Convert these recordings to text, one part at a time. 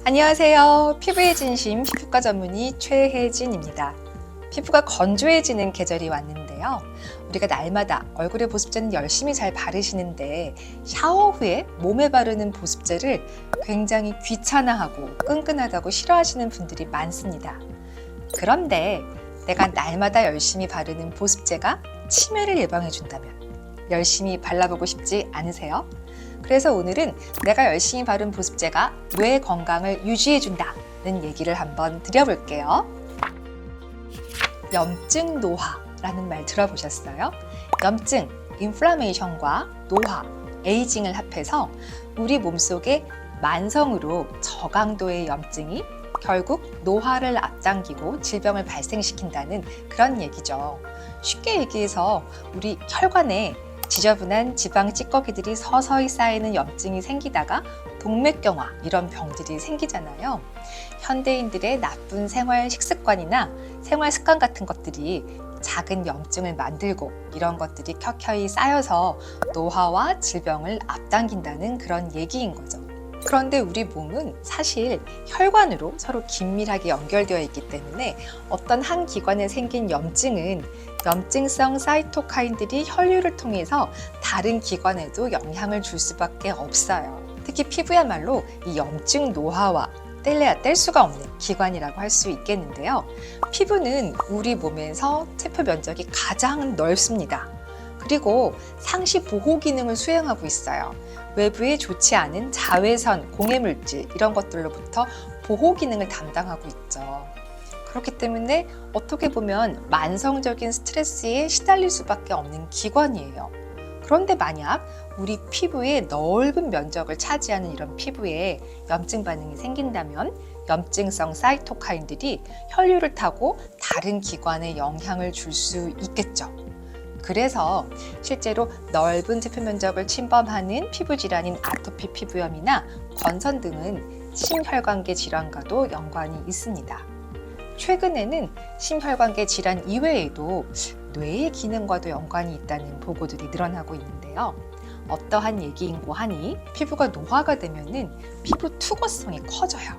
안녕하세요. 피부의 진심 피부과 전문의 최혜진입니다. 피부가 건조해지는 계절이 왔는데요. 우리가 날마다 얼굴에 보습제는 열심히 잘 바르시는데 샤워 후에 몸에 바르는 보습제를 굉장히 귀찮아하고 끈끈하다고 싫어하시는 분들이 많습니다. 그런데 내가 날마다 열심히 바르는 보습제가 치매를 예방해 준다면 열심히 발라보고 싶지 않으세요? 그래서 오늘은 내가 열심히 바른 보습제가 뇌 건강을 유지해 준다는 얘기를 한번 드려볼게요. 염증 노화라는 말 들어보셨어요? 염증, 인플라메이션과 노화, 에이징을 합해서 우리 몸속에 만성으로 저강도의 염증이 결국 노화를 앞당기고 질병을 발생시킨다는 그런 얘기죠. 쉽게 얘기해서 우리 혈관에 지저분한 지방 찌꺼기들이 서서히 쌓이는 염증이 생기다가 동맥경화 이런 병들이 생기잖아요. 현대인들의 나쁜 생활 식습관이나 생활 습관 같은 것들이 작은 염증을 만들고 이런 것들이 켜켜이 쌓여서 노화와 질병을 앞당긴다는 그런 얘기인 거죠. 그런데 우리 몸은 사실 혈관으로 서로 긴밀하게 연결되어 있기 때문에 어떤 한 기관에 생긴 염증은 염증성 사이토카인들이 혈류를 통해서 다른 기관에도 영향을 줄 수밖에 없어요. 특히 피부야말로 이 염증 노화와 뗄래야 뗄 수가 없는 기관이라고 할 수 있겠는데요. 피부는 우리 몸에서 세포 면적이 가장 넓습니다. 그리고 상시 보호 기능을 수행하고 있어요. 외부에 좋지 않은 자외선, 공해물질 이런 것들로부터 보호 기능을 담당하고 있죠. 그렇기 때문에 어떻게 보면 만성적인 스트레스에 시달릴 수밖에 없는 기관이에요. 그런데 만약 우리 피부의 넓은 면적을 차지하는 이런 피부에 염증 반응이 생긴다면 염증성 사이토카인들이 혈류를 타고 다른 기관에 영향을 줄 수 있겠죠. 그래서 실제로 넓은 세포 면적을 침범하는 피부 질환인 아토피 피부염이나 건선 등은 심혈관계 질환과도 연관이 있습니다. 최근에는 심혈관계 질환 이외에도 뇌의 기능과도 연관이 있다는 보고들이 늘어나고 있는데요. 어떠한 얘기인고 하니 피부가 노화가 되면은 피부 투과성이 커져요.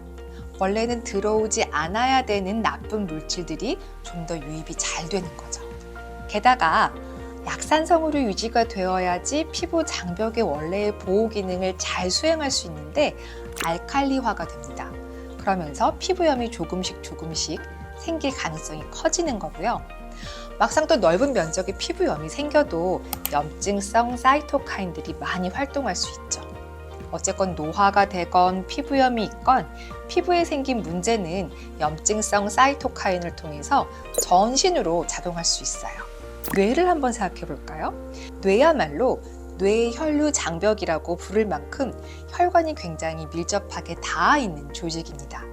원래는 들어오지 않아야 되는 나쁜 물질들이 좀 더 유입이 잘 되는 거죠. 게다가 약산성으로 유지가 되어야지 피부 장벽의 원래의 보호 기능을 잘 수행할 수 있는데 알칼리화가 됩니다. 그러면서 피부염이 조금씩 생길 가능성이 커지는 거고요. 막상 또 넓은 면적의 피부염이 생겨도 염증성 사이토카인들이 많이 활동할 수 있죠. 어쨌건 노화가 되건 피부염이 있건 피부에 생긴 문제는 염증성 사이토카인을 통해서 전신으로 작용할 수 있어요. 뇌를 한번 생각해 볼까요? 뇌야말로 뇌 혈류 장벽이라고 부를 만큼 혈관이 굉장히 밀접하게 닿아 있는 조직입니다.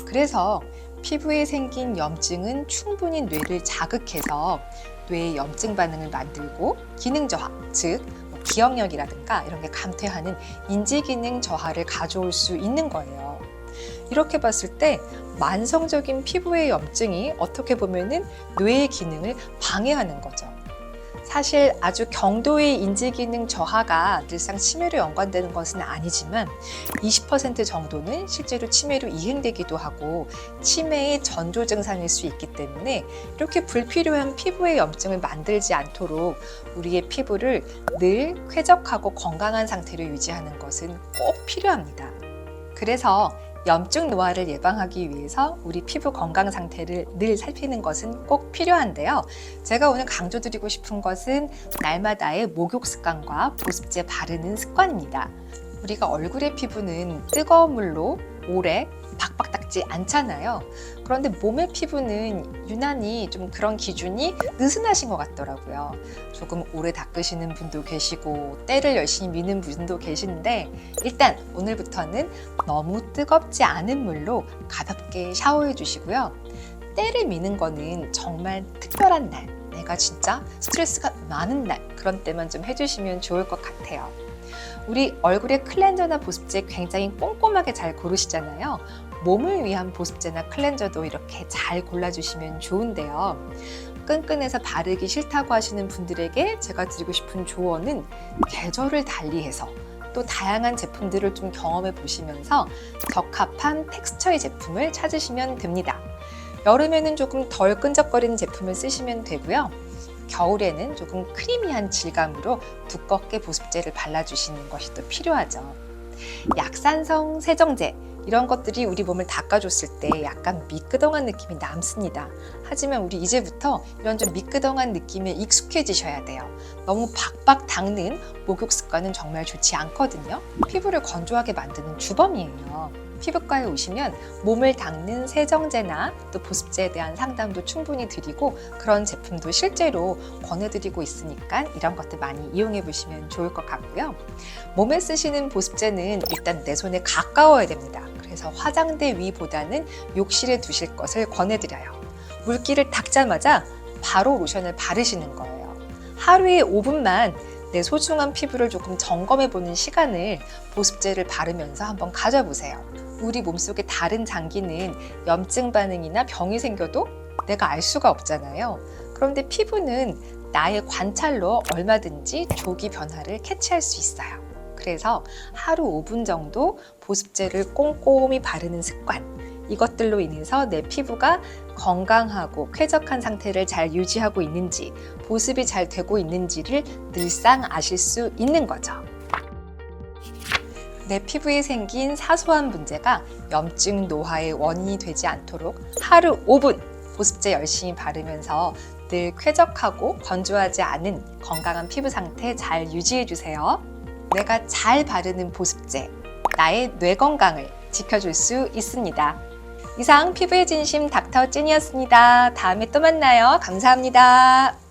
그래서 피부에 생긴 염증은 충분히 뇌를 자극해서 뇌의 염증 반응을 만들고 기능 저하, 즉 기억력이라든가 이런 게 감퇴하는 인지 기능 저하를 가져올 수 있는 거예요. 이렇게 봤을 때 만성적인 피부의 염증이 어떻게 보면은 뇌의 기능을 방해하는 거죠. 사실 아주 경도의 인지기능 저하가 늘상 치매로 연관되는 것은 아니지만 20% 정도는 실제로 치매로 이행되기도 하고 치매의 전조 증상일 수 있기 때문에 이렇게 불필요한 피부의 염증을 만들지 않도록 우리의 피부를 늘 쾌적하고 건강한 상태로 유지하는 것은 꼭 필요합니다. 그래서 염증 노화를 예방하기 위해서 우리 피부 건강 상태를 늘 살피는 것은 꼭 필요한데요. 제가 오늘 강조드리고 싶은 것은 날마다의 목욕 습관과 보습제 바르는 습관입니다. 우리가 얼굴의 피부는 뜨거운 물로 오래 박박 닦지 않잖아요. 그런데 몸의 피부는 유난히 좀 그런 기준이 느슨하신 것 같더라고요. 조금 오래 닦으시는 분도 계시고 때를 열심히 미는 분도 계신데 일단 오늘부터는 너무 뜨겁지 않은 물로 가볍게 샤워해 주시고요. 때를 미는 거는 정말 특별한 날, 내가 진짜 스트레스가 많은 날 그런 때만 좀 해주시면 좋을 것 같아요. 우리 얼굴에 클렌저나 보습제 굉장히 꼼꼼하게 잘 고르시잖아요. 몸을 위한 보습제나 클렌저도 이렇게 잘 골라주시면 좋은데요. 끈끈해서 바르기 싫다고 하시는 분들에게 제가 드리고 싶은 조언은 계절을 달리해서 또 다양한 제품들을 좀 경험해 보시면서 적합한 텍스처의 제품을 찾으시면 됩니다. 여름에는 조금 덜 끈적거리는 제품을 쓰시면 되고요. 겨울에는 조금 크리미한 질감으로 두껍게 보습제를 발라주시는 것이 또 필요하죠. 약산성 세정제 이런 것들이 우리 몸을 닦아줬을 때 약간 미끄덩한 느낌이 남습니다. 하지만 우리 이제부터 이런 좀 미끄덩한 느낌에 익숙해지셔야 돼요. 너무 박박 닦는 목욕 습관은 정말 좋지 않거든요. 피부를 건조하게 만드는 주범이에요. 피부과에 오시면 몸을 닦는 세정제나 또 보습제에 대한 상담도 충분히 드리고 그런 제품도 실제로 권해드리고 있으니까 이런 것들 많이 이용해 보시면 좋을 것 같고요. 몸에 쓰시는 보습제는 일단 내 손에 가까워야 됩니다. 그래서 화장대 위보다는 욕실에 두실 것을 권해드려요. 물기를 닦자마자 바로 로션을 바르시는 거예요. 하루에 5분만 내 소중한 피부를 조금 점검해보는 시간을 보습제를 바르면서 한번 가져보세요. 우리 몸속의 다른 장기는 염증 반응이나 병이 생겨도 내가 알 수가 없잖아요. 그런데 피부는 나의 관찰로 얼마든지 조기 변화를 캐치할 수 있어요. 그래서 하루 5분 정도 보습제를 꼼꼼히 바르는 습관, 이것들로 인해서 내 피부가 건강하고 쾌적한 상태를 잘 유지하고 있는지, 보습이 잘 되고 있는지를 늘상 아실 수 있는 거죠. 내 피부에 생긴 사소한 문제가 염증, 노화의 원인이 되지 않도록 하루 5분 보습제 열심히 바르면서 늘 쾌적하고 건조하지 않은 건강한 피부 상태 잘 유지해 주세요. 내가 잘 바르는 보습제, 나의 뇌 건강을 지켜줄 수 있습니다. 이상 피부의 진심 닥터 찐이었습니다. 다음에 또 만나요. 감사합니다.